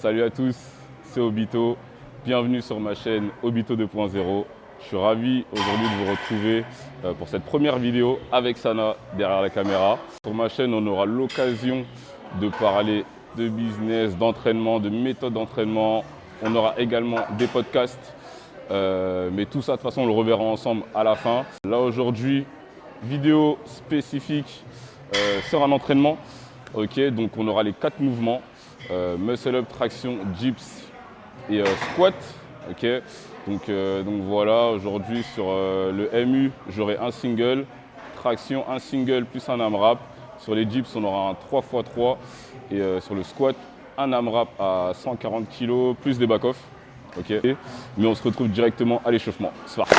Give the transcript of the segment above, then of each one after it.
Salut à tous, c'est Obito. Bienvenue sur ma chaîne Obito 2.0. Je suis ravi aujourd'hui de vous retrouver pour cette première vidéo avec Sana derrière la caméra. Sur ma chaîne, on aura l'occasion de parler de business, d'entraînement, de méthode d'entraînement. On aura également des podcasts, mais tout ça de toute façon on le reverra ensemble à la fin. Là aujourd'hui, vidéo spécifique sur un entraînement. Ok, donc on aura les 4 mouvements. Muscle up, traction, dips et squat. Ok, donc voilà, aujourd'hui sur le MU, j'aurai un single, traction, un single plus un AMRAP. Sur les dips, on aura un 3x3 et sur le squat, un AMRAP à 140 kg plus des back-off. Ok, mais on se retrouve directement à l'échauffement. C'est parti.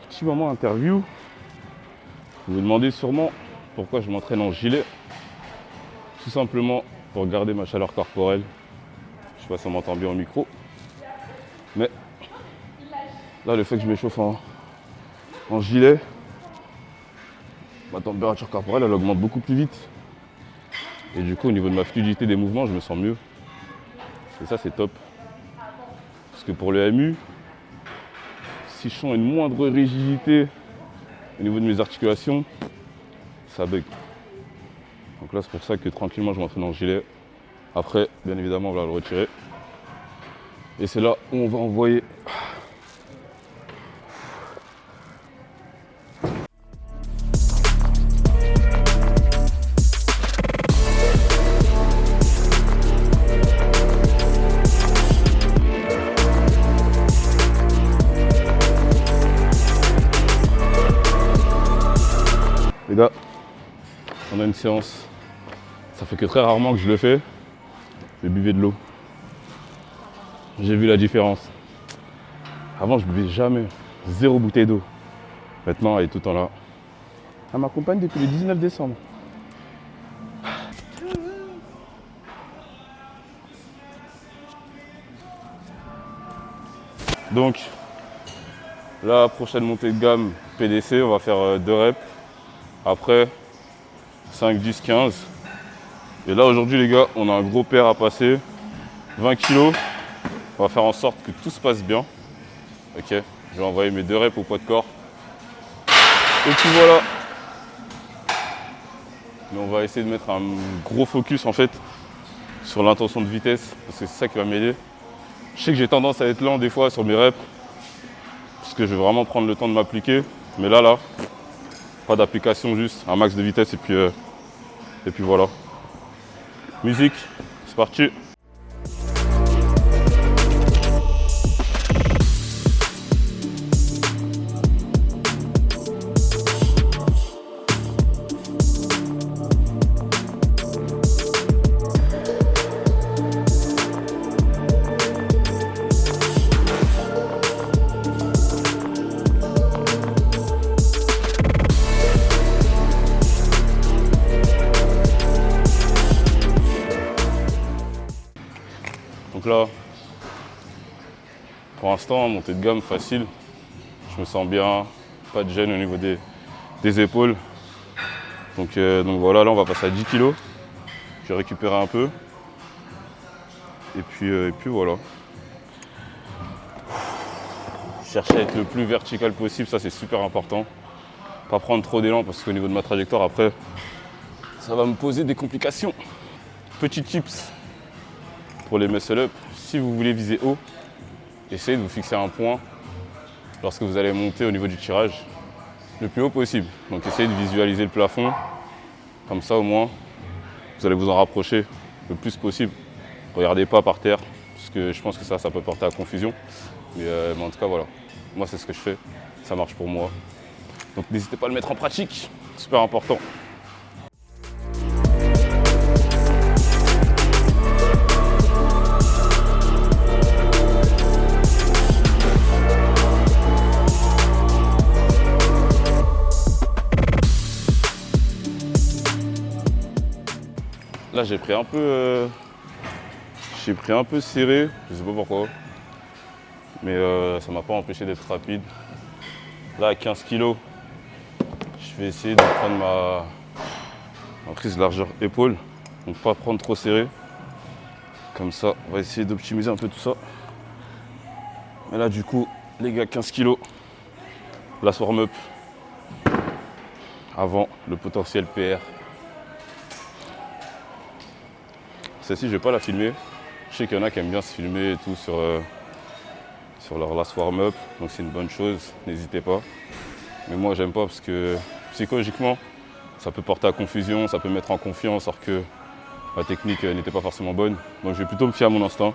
Petit moment interview. Vous vous demandez sûrement pourquoi je m'entraîne en gilet. Tout simplement pour garder ma chaleur corporelle. Je ne sais pas si on m'entend bien au micro. Mais là, le fait que je m'échauffe en gilet, ma température corporelle elle augmente beaucoup plus vite. Et du coup, au niveau de ma fluidité des mouvements, je me sens mieux. Et ça, c'est top. Parce que pour le MU, si je sens une moindre rigidité au niveau de mes articulations, ça bug. Donc là, c'est pour ça que tranquillement, je m'entraîne en gilet. Après, bien évidemment, on va le retirer. Et c'est là où on va envoyer. Les gars, on a une séance. Ça fait que très rarement que je le fais. Mais buvez de l'eau. J'ai vu la différence. Avant, je buvais jamais. 0 bouteille d'eau. Maintenant, elle est tout le temps là. Elle m'accompagne depuis le 19 décembre. Donc, la prochaine montée de gamme PDC, on va faire 2 reps. Après, 5, 10, 15. Et là, aujourd'hui, les gars, on a un gros pair à passer. 20 kg. On va faire en sorte que tout se passe bien. Ok, je vais envoyer mes 2 reps au poids de corps. Et puis voilà. Mais on va essayer de mettre un gros focus en fait sur l'intention de vitesse. Parce que c'est ça qui va m'aider. Je sais que j'ai tendance à être lent des fois sur mes reps. Parce que je vais vraiment prendre le temps de m'appliquer. Mais là, pas d'application, juste un max de vitesse et puis voilà. Musique, c'est parti. Donc là, pour l'instant, montée de gamme facile. Je me sens bien, pas de gêne au niveau des épaules. Donc voilà, là on va passer à 10 kg. Je vais récupérer un peu. Et puis voilà. Chercher à être le plus vertical possible, ça c'est super important. Pas prendre trop d'élan parce qu'au niveau de ma trajectoire après, ça va me poser des complications. Petit tips. Pour les muscle up, si vous voulez viser haut, essayez de vous fixer un point lorsque vous allez monter au niveau du tirage le plus haut possible. Donc essayez de visualiser le plafond, comme ça au moins vous allez vous en rapprocher le plus possible. Regardez pas par terre, parce que je pense que ça peut porter à confusion. Mais en tout cas voilà, moi c'est ce que je fais, ça marche pour moi. Donc n'hésitez pas à le mettre en pratique, super important. Là j'ai pris un peu serré, je sais pas pourquoi. mais ça m'a pas empêché d'être rapide. Là, à 15 kg, je vais essayer de prendre ma prise largeur épaule, donc pas prendre trop serré. Comme ça, on va essayer d'optimiser un peu tout ça. Et là, du coup, les gars, 15 kg, la warm-up avant le potentiel PR. Celle-ci, je vais pas la filmer. Je sais qu'il y en a qui aiment bien se filmer et tout sur leur last warm-up, donc c'est une bonne chose, n'hésitez pas. Mais moi, j'aime pas parce que psychologiquement, ça peut porter à confusion, ça peut mettre en confiance alors que ma technique n'était pas forcément bonne. Donc je vais plutôt me fier à mon instinct.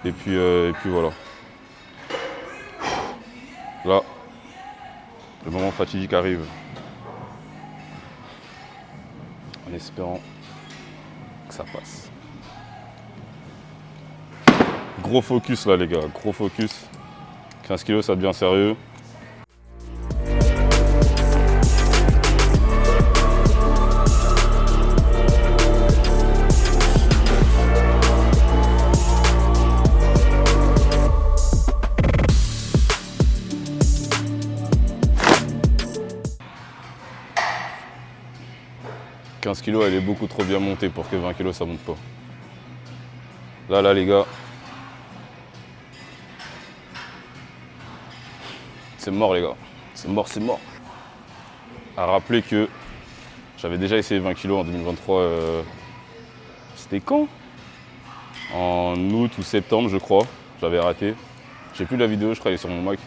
Et puis voilà. Là, le moment fatidique arrive. En espérant que ça passe. Gros focus là les gars, gros focus. 15 kg, ça devient sérieux. « 15 kg, elle est beaucoup trop bien montée pour que 20 kg, ça monte pas. » Là, les gars. C'est mort, les gars. C'est mort, c'est mort. À rappeler que j'avais déjà essayé 20 kg en 2023. C'était quand? En août ou septembre, je crois. J'avais raté. J'ai plus la vidéo, je crois, elle est sur mon Mac.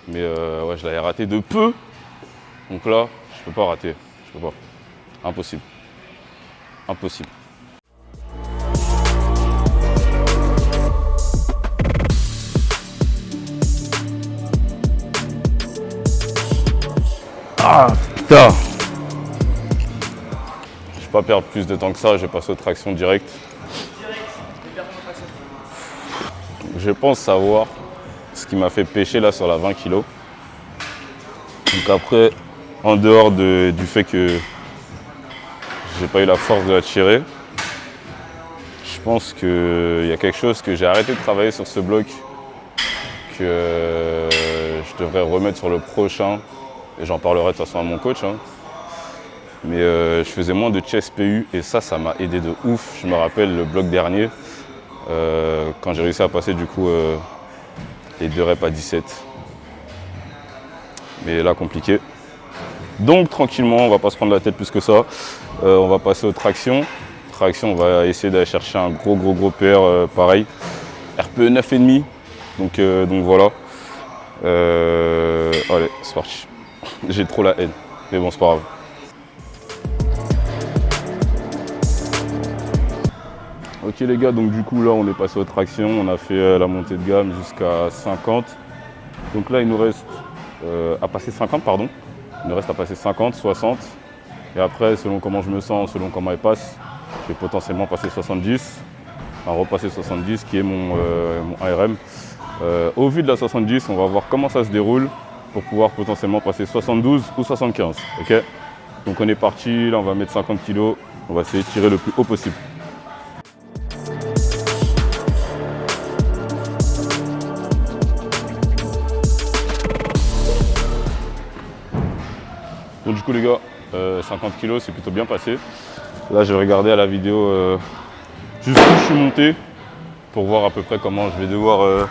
Mais ouais, je l'avais raté de peu. Donc là, je peux pas rater. Je peux pas. Impossible. Impossible. Ah putain! Je vais pas perdre plus de temps que ça, je vais passer aux tractions directes. Je pense savoir ce qui m'a fait pêcher là sur la 20 kg. Donc après, en dehors du fait que j'ai pas eu la force de la tirer, je pense qu'il y a quelque chose que j'ai arrêté de travailler sur ce bloc que je devrais remettre sur le prochain. Et j'en parlerai de toute façon à mon coach. Hein. Mais je faisais moins de chest PU et ça m'a aidé de ouf. Je me rappelle le bloc dernier, quand j'ai réussi à passer du coup les 2 reps à 17. Mais là, compliqué. Donc tranquillement, on va pas se prendre la tête plus que ça. On va passer aux tractions. Traction, on va essayer d'aller chercher un gros PR pareil. RPE 9,5. Donc voilà. Allez, c'est parti. J'ai trop la haine. Mais bon, c'est pas grave. Ok les gars, donc du coup là on est passé aux tractions. On a fait la montée de gamme jusqu'à 50. Donc là il nous reste à passer 50, pardon. Il nous reste à passer 50, 60. Et après, selon comment je me sens, selon comment elle passe, je vais potentiellement passer 70. Enfin, repasser 70 qui est mon ARM. Au vu de la 70, on va voir comment ça se déroule pour pouvoir potentiellement passer 72 ou 75. Okay, donc on est parti, là on va mettre 50 kg. On va essayer de tirer le plus haut possible. Donc du coup les gars, 50 kg c'est plutôt bien passé. Là je vais regarder à la vidéo jusqu'où je suis monté pour voir à peu près comment je vais devoir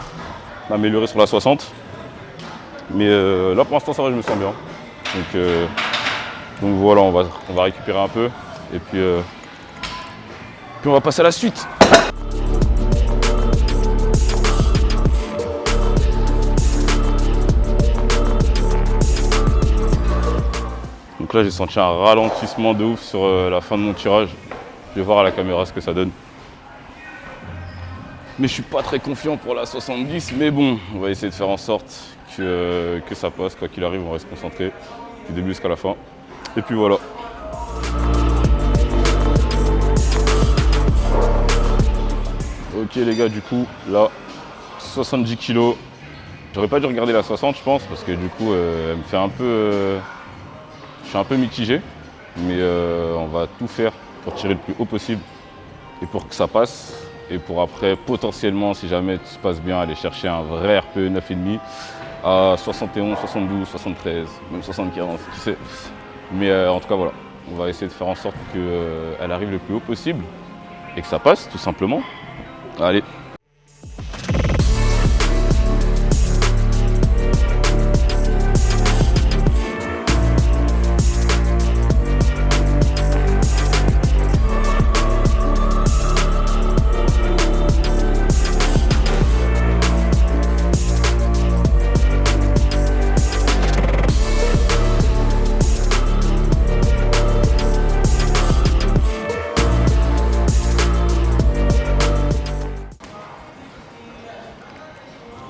m'améliorer sur la 60. Mais là pour l'instant ça va, je me sens bien. Donc voilà, on va récupérer un peu et puis on va passer à la suite. Donc là j'ai senti un ralentissement de ouf sur la fin de mon tirage. Je vais voir à la caméra ce que ça donne. Mais je suis pas très confiant pour la 70, mais bon, on va essayer de faire en sorte que ça passe. Quoi qu'il arrive, on reste concentré du début jusqu'à la fin. Et puis voilà. Ok les gars, du coup, là, 70 kg. J'aurais pas dû regarder la 60, je pense, parce que du coup, elle me fait un peu... je suis un peu mitigé, mais on va tout faire pour tirer le plus haut possible et pour que ça passe. Et pour après, potentiellement, si jamais tout se passe bien, aller chercher un vrai RPE 9,5 à 71, 72, 73, même 75, qui sait. Mais en tout cas, voilà. On va essayer de faire en sorte qu'elle arrive le plus haut possible et que ça passe, tout simplement. Allez.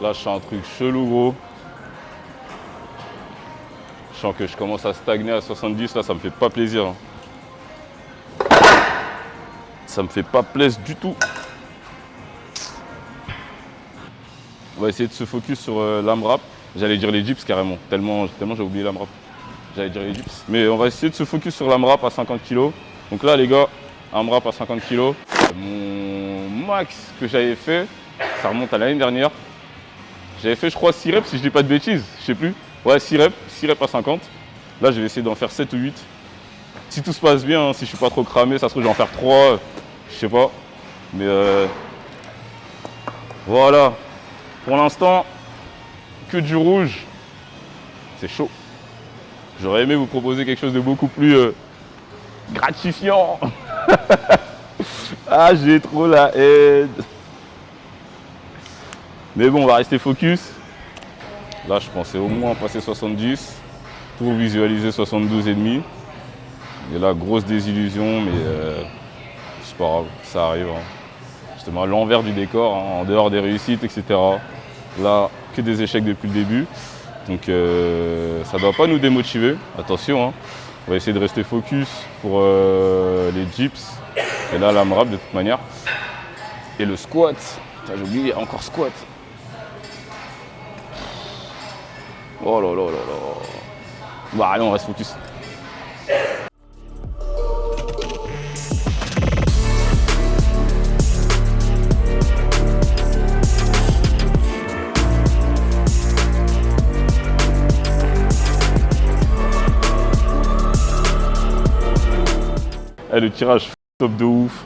Là, je sens un truc chelou, gros. Je sens que je commence à stagner à 70. Là, ça me fait pas plaisir. Ça me fait pas plaisir du tout. On va essayer de se focus sur l'AMRAP. J'allais dire les dips carrément. Tellement j'ai oublié l'AMRAP. J'allais dire les dips. Mais on va essayer de se focus sur l'AMRAP à 50 kg. Donc là, les gars, AMRAP à 50 kg. Mon max que j'avais fait, ça remonte à l'année dernière. J'avais fait, je crois, 6 reps, si je dis pas de bêtises, je sais plus. Ouais, 6 reps à 50. Là, je vais essayer d'en faire 7 ou 8. Si tout se passe bien, si je suis pas trop cramé, ça se trouve, je vais en faire 3, je sais pas. Mais voilà. Pour l'instant, que du rouge. C'est chaud. J'aurais aimé vous proposer quelque chose de beaucoup plus gratifiant. Ah, j'ai trop la haine. Mais bon, on va rester focus. Là, je pensais au moins passer 70 pour visualiser 72,5. Et là, grosse désillusion, mais c'est pas grave, ça arrive. Hein. Justement, à l'envers du décor, hein, en dehors des réussites, etc. Là, que des échecs depuis le début. Donc, ça ne doit pas nous démotiver. Attention, hein. On va essayer de rester focus pour les dips. Et là, l'AMRAP de toute manière. Et le squat. J'ai oublié, encore squat. Oh là là là là. Bah allez, on reste focus. Le tirage top de ouf.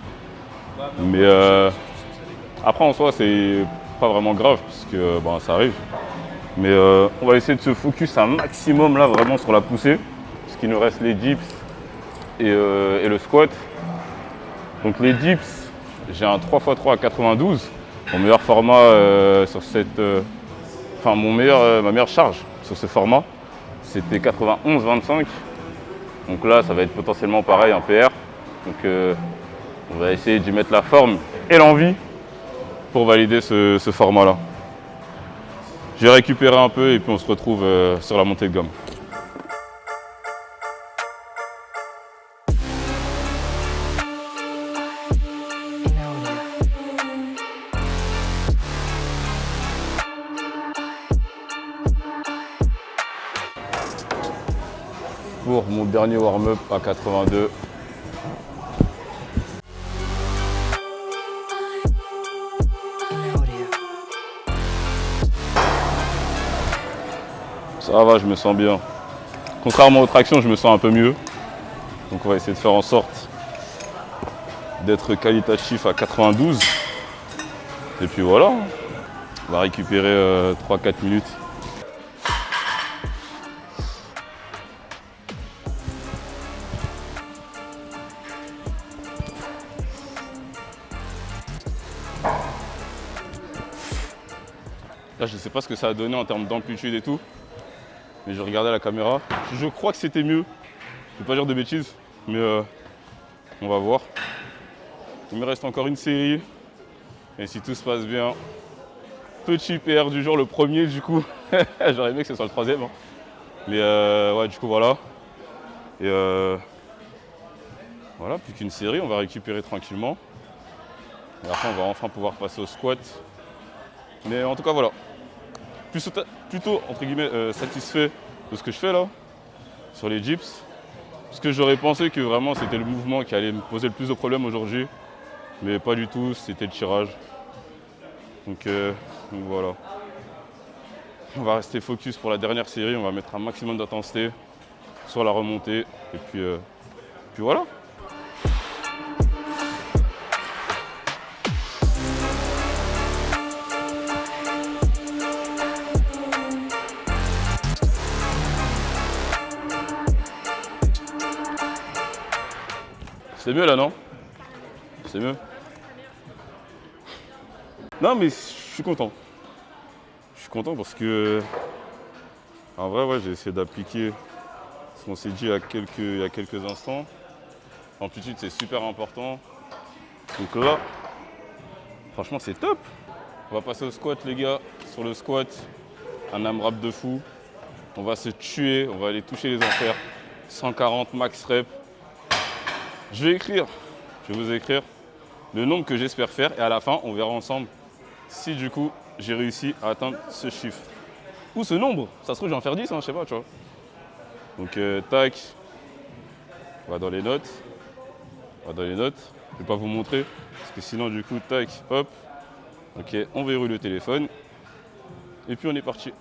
Mais après en soi c'est pas vraiment grave parce que bon, ça arrive. Mais on va essayer de se focus un maximum là vraiment sur la poussée. Parce qu'il nous reste les dips et le squat. Donc les dips, j'ai un 3x3 à 92. Mon meilleur format sur cette. Enfin ma meilleure charge sur ce format, c'était 91-25. Donc là ça va être potentiellement pareil, un PR. Donc on va essayer d'y mettre la forme et l'envie pour valider ce format-là. Je vais récupérer un peu et puis on se retrouve sur la montée de gamme. Pour mon dernier warm-up à 82. Ça va, je me sens bien. Contrairement aux tractions, je me sens un peu mieux. Donc on va essayer de faire en sorte d'être qualitatif à 92. Et puis voilà, on va récupérer 3-4 minutes. Là, je ne sais pas ce que ça a donné en termes d'amplitude et tout. Mais je regardais la caméra. Je crois que c'était mieux. Je ne vais pas dire de bêtises, mais on va voir. Il me reste encore une série. Et si tout se passe bien, petit PR du jour, le premier du coup. J'aurais aimé que ce soit le troisième. Hein. Mais ouais, du coup, voilà. Et voilà, plus qu'une série, on va récupérer tranquillement. Et après, on va enfin pouvoir passer au squat. Mais en tout cas, voilà. Plutôt entre guillemets, satisfait de ce que je fais là, sur les dips. Parce que j'aurais pensé que vraiment c'était le mouvement qui allait me poser le plus de problèmes aujourd'hui. Mais pas du tout, c'était le tirage. Donc voilà. On va rester focus pour la dernière série, on va mettre un maximum d'intensité sur la remontée. Et puis voilà. C'est mieux là, non? C'est mieux? Non, mais je suis content. Je suis content parce que, en vrai, ouais, j'ai essayé d'appliquer ce qu'on s'est dit il y a quelques instants. L'amplitude, c'est super important. Donc là, franchement, c'est top. On va passer au squat, les gars. Sur le squat, un AMRAP de fou. On va se tuer, on va aller toucher les enfers. 140 max rep. Je vais vous écrire le nombre que j'espère faire et à la fin, on verra ensemble si du coup, j'ai réussi à atteindre ce chiffre. Ou ce nombre, ça se trouve, je vais en faire 10, hein, je sais pas, tu vois. Donc, tac, on va dans les notes. Je vais pas vous montrer, parce que sinon, du coup, tac, hop. Ok, on verrouille le téléphone. Et puis, on est parti.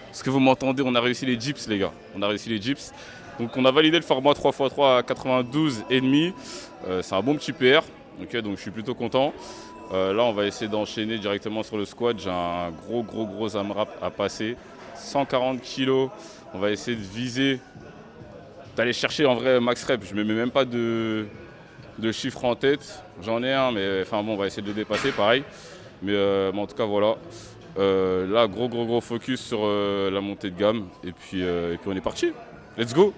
Est-ce que vous m'entendez? On a réussi les dips, les gars. On a réussi les dips. Donc, on a validé le format 3x3 à 92,5. C'est un bon petit PR. Ok, donc, je suis plutôt content. Là, on va essayer d'enchaîner directement sur le squat. J'ai un gros AMRAP à passer. 140 kg. On va essayer de viser, d'aller chercher en vrai max rep. Je ne me mets même pas de chiffre en tête. J'en ai un, mais enfin bon, on va essayer de le dépasser, pareil. Mais en tout cas, voilà. Là, gros focus sur la montée de gamme. Et puis on est parti. Let's go!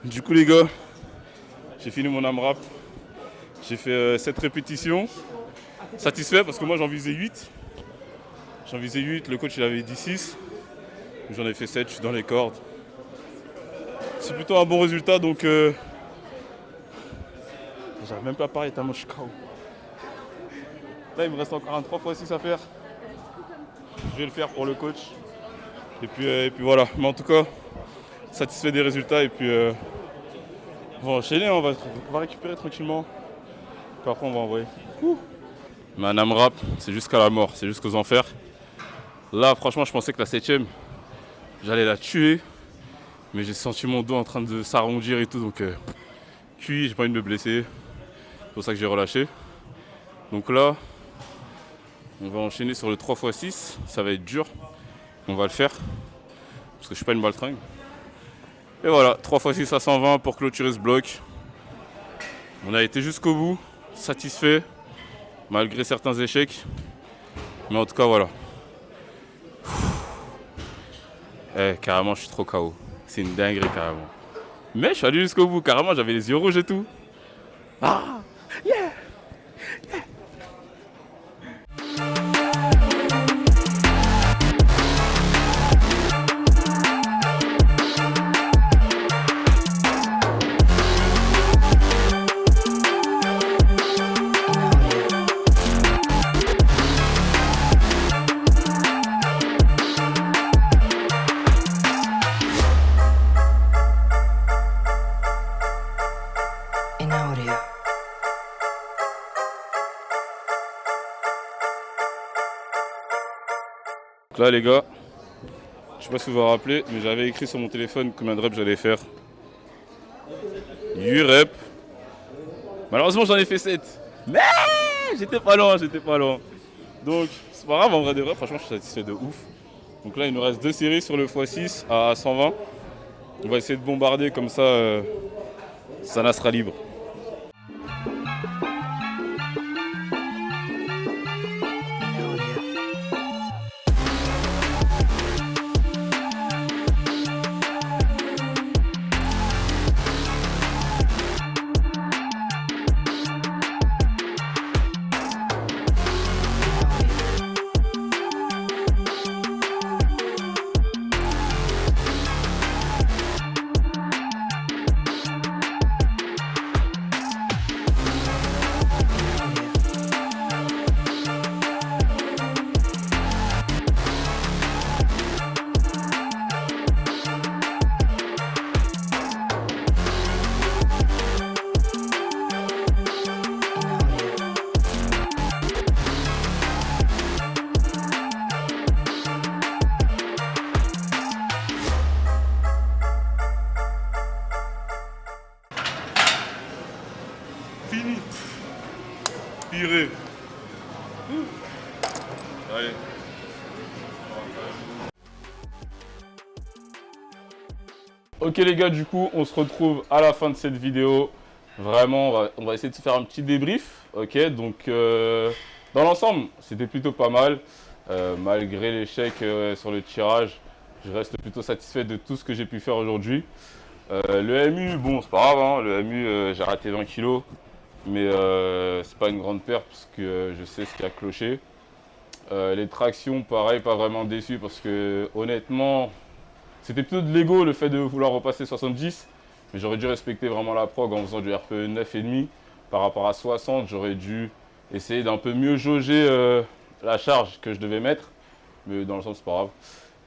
Du coup les gars, j'ai fini mon AMRAP, j'ai fait 7 répétitions, satisfait parce que moi j'en visais 8. Le coach il avait dit 6, j'en ai fait 7, je suis dans les cordes. C'est plutôt un bon résultat donc j'arrive même pas à parler tellement je suis KO. Là il me reste encore un 3x6 à faire, je vais le faire pour le coach et puis voilà. Mais en tout cas, satisfait des résultats et puis on va enchaîner, on va récupérer tranquillement. Puis après on va envoyer. Mais un AMRAP, c'est jusqu'à la mort, c'est jusqu'aux enfers. Là franchement je pensais que la 7ème, j'allais la tuer. Mais j'ai senti mon dos en train de s'arrondir et tout, donc cuit, j'ai pas envie de me blesser. C'est pour ça que j'ai relâché. Donc là, on va enchaîner sur le 3x6, ça va être dur. On va le faire, parce que je suis pas une baltringue. Et voilà, 3x6 à 120 pour clôturer ce bloc. On a été jusqu'au bout, satisfait, malgré certains échecs. Mais en tout cas, voilà. Carrément, je suis trop KO. C'est une dinguerie, carrément. Mais je suis allé jusqu'au bout, carrément, j'avais les yeux rouges et tout. Ah, yeah! là les gars, je sais pas si vous vous rappelez, mais j'avais écrit sur mon téléphone combien de reps j'allais faire. 8 reps. Malheureusement j'en ai fait 7. Mais j'étais pas loin, Donc c'est pas grave, en vrai de vrai, franchement je suis satisfait de ouf. Donc là il nous reste 2 séries sur le x6 à 120. On va essayer de bombarder comme ça, Sana sera libre. Fini. Piré. Allez. Ok les gars, du coup, on se retrouve à la fin de cette vidéo. Vraiment, on va essayer de se faire un petit débrief. Ok, donc dans l'ensemble, c'était plutôt pas mal. Malgré l'échec sur le tirage, je reste plutôt satisfait de tout ce que j'ai pu faire aujourd'hui. Le MU, bon, c'est pas grave, hein. Le MU, j'ai raté 20 kilos. Mais c'est pas une grande perte parce que je sais ce qui a cloché. Les tractions, pareil, pas vraiment déçu parce que honnêtement, c'était plutôt de l'ego le fait de vouloir repasser 70. Mais j'aurais dû respecter vraiment la prog en faisant du RPE 9,5 par rapport à 60. J'aurais dû essayer d'un peu mieux jauger la charge que je devais mettre. Mais dans le sens, c'est pas grave.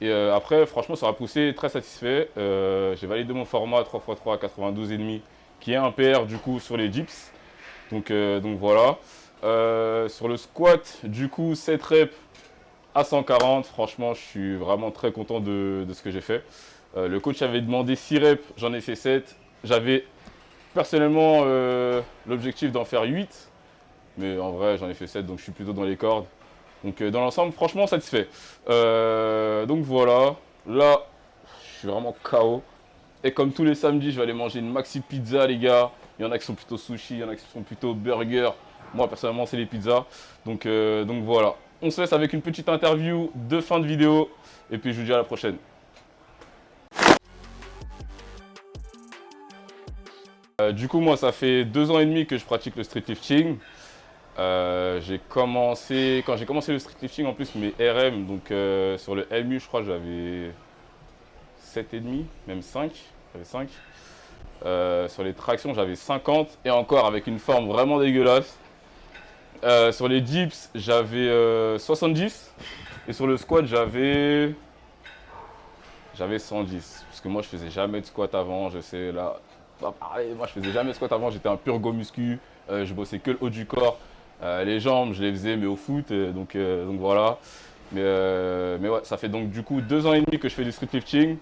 Et après, franchement, ça m'a poussé, très satisfait. J'ai validé mon format 3x3 à 92,5 qui est un PR du coup sur les dips. Donc voilà. Sur le squat, du coup, 7 reps à 140. Franchement, je suis vraiment très content de ce que j'ai fait. Le coach avait demandé 6 reps, j'en ai fait 7. J'avais personnellement l'objectif d'en faire 8. Mais en vrai, j'en ai fait 7, donc je suis plutôt dans les cordes. Donc dans l'ensemble, franchement satisfait. Donc voilà. Là, je suis vraiment KO. Et comme tous les samedis, je vais aller manger une maxi pizza, les gars. Il y en a qui sont plutôt sushi, il y en a qui sont plutôt burger. Moi, personnellement, c'est les pizzas. Donc voilà. On se laisse avec une petite interview de fin de vidéo. Et puis, je vous dis à la prochaine. Du coup, moi, ça fait 2 ans et demi que je pratique le street lifting. Quand j'ai commencé le street lifting, en plus, mes RM, donc sur le MU, je crois que j'avais 7,5, même 5. J'avais 5. Sur les tractions, j'avais 50 et encore avec une forme vraiment dégueulasse. Sur les dips, j'avais 70 et sur le squat, j'avais 110. Parce que moi, je faisais jamais de squat avant. Je sais là, pareil, moi, je faisais jamais de squat avant. J'étais un pur go muscu. Je bossais que le haut du corps. Les jambes, je les faisais mais au foot. Donc voilà. Mais ouais, ça fait donc du coup 2 ans et demi que je fais du street lifting.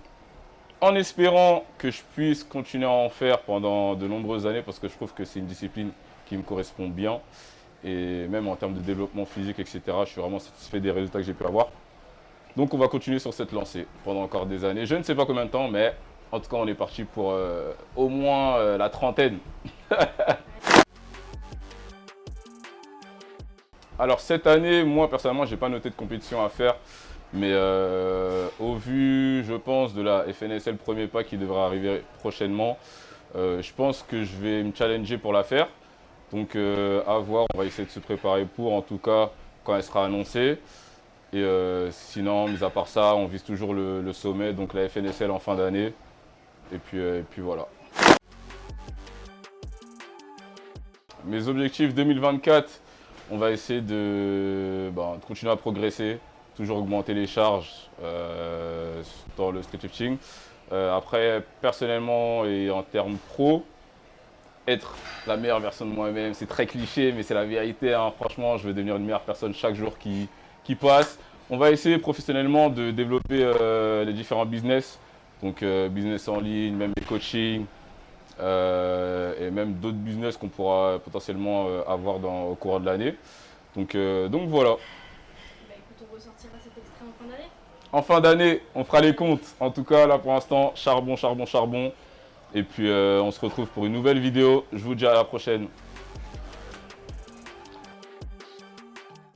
En espérant que je puisse continuer à en faire pendant de nombreuses années parce que je trouve que c'est une discipline qui me correspond bien. Et même en termes de développement physique, etc., je suis vraiment satisfait des résultats que j'ai pu avoir. Donc on va continuer sur cette lancée pendant encore des années. Je ne sais pas combien de temps, mais en tout cas on est parti pour au moins la trentaine. Alors cette année, moi personnellement, j'ai pas noté de compétition à faire. Mais au vu, je pense, de la FNSL premier pas qui devrait arriver prochainement, je pense que je vais me challenger pour la faire. Donc à voir, on va essayer de se préparer pour, en tout cas, quand elle sera annoncée. Et sinon, mis à part ça, on vise toujours le sommet, donc la FNSL en fin d'année. Et puis voilà. Mes objectifs 2024, on va essayer de continuer à progresser. Toujours augmenter les charges dans le street lifting. Après, personnellement et en termes pro, être la meilleure version de moi-même, c'est très cliché, mais c'est la vérité. Hein. Franchement, je veux devenir une meilleure personne chaque jour qui passe. On va essayer professionnellement de développer les différents business, donc business en ligne, même les coachings, et même d'autres business qu'on pourra potentiellement avoir au cours de l'année. Donc voilà. Bah écoute, on ressortira cet extrait en fin d'année. En fin d'année, on fera les comptes. En tout cas, là pour l'instant, charbon, charbon, charbon. Et puis on se retrouve pour une nouvelle vidéo. Je vous dis à la prochaine.